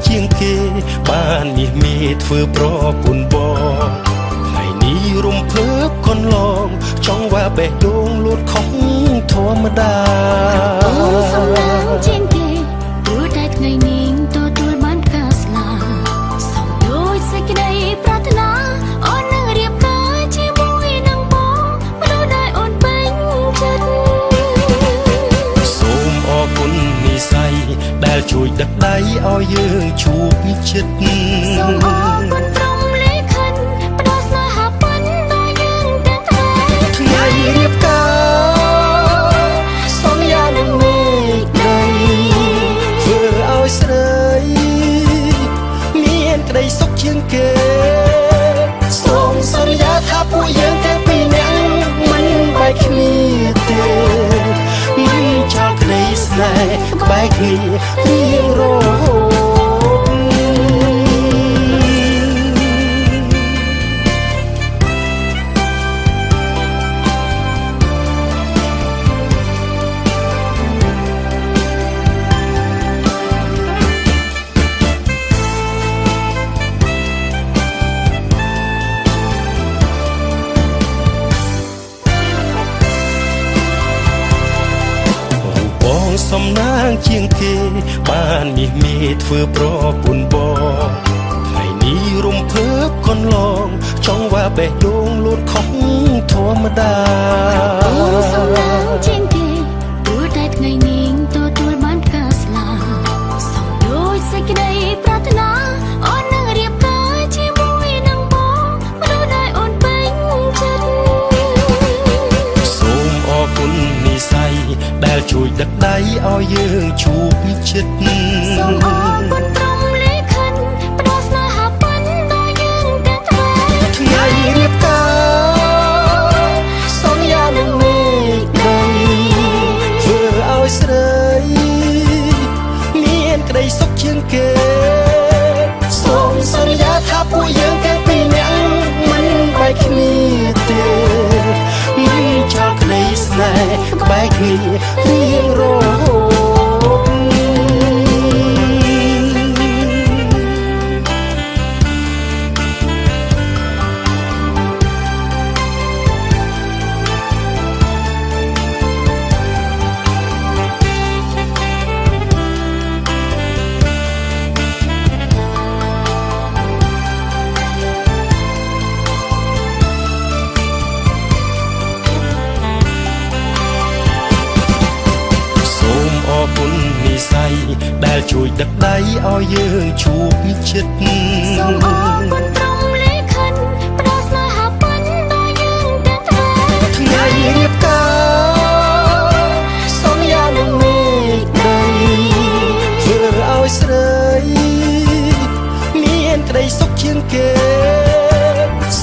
ជាងគេបានមាសមេធ្វើប្រពន្ធបងថ្ងៃនេះរំភើបកូនឡងចង់ว่าបេះដូងលួតខុសធម្មតាអូនសំឡាងជាងគេទូតែថ្ងៃនេះទទួលបានការស្លាសំដូចសេចក្តីប្រាថ្នាអូននឹងរៀបការជាមួយនឹងបងមនុស្សដែលអូនពេញចិត្តសូមអរគុណនិស្ស័យដែលជួយដឹកដៃឲ្យយើងជួបចិត្តសូមអរគុណព្រមលេខិតផ្ដល់ស្នេហាពិនដល់យើងទាំងថ្ងៃរៀបការសូមយ៉ានឹងមេឃដីធ្វើឲ្យស្រីមានក្តីសុខជាងគេសូមសន្យាថាពួកយើងទាំងពីរនាក់មិនបែកគ្នាទេមិនចោលក្តីស្នេហ៍បែកគ្នារៀងរហូតសំណាងជាងគេបានមាសមេធ្វើប្រពន្ធបងថ្ងៃនេះរំភើបកូនឡងចង់ว่าបេះដូងលួតខុសធម្មតាអូនសំឡាងជាងគេទូតែថ្ងៃនេះទទួលបានការស្លាសំដូចសេចក្តីប្រាថ្នាអូននឹងរៀបការជាមួយនឹងបងមនុស្សដែលអូនពេញចិត្តសូមអរគុណនិស្ស័យដែលជួយដឹកដៃឲ្យយើងជួបចិត្តសូមអរគុណព្រមលេខិតផ្ដល់ស្នេហាពិនដល់យើងទាំងថ្ងៃរៀបការសូមយ៉ានឹងមេឃដីធ្វើឲ្យស្រីមានក្តីសុខជាងគេសូមសន្យាថាពួកយើងទាំងពីរនាក់មិនបែកគ្នាទេមិនចោលក្តីស្នេហ៍បែកគ្នារៀងរហូតអរគុណនិស្ស័យដែលជួយដឹកដៃឲ្យយើងជួបចិត្តសូមអរគុណព្រមលេខិតផ្ដល់ស្នេហាពិនដល់យើងទាំងថ្ងៃរៀបការសូមយ៉ានឹងមេឃដីធ្វើឲ្យស្រីមានក្តីសុខជាងគេ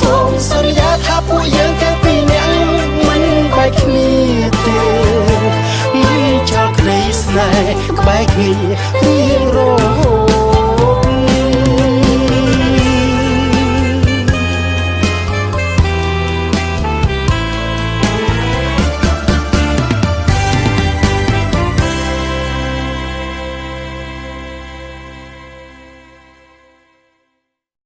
សូមសន្យាថាពួកយើងទាំងពីរនាក់មិនបែកគ្នាទេមិនចោលក្តីស្នេហ៍បែកគ្នារៀងរហូត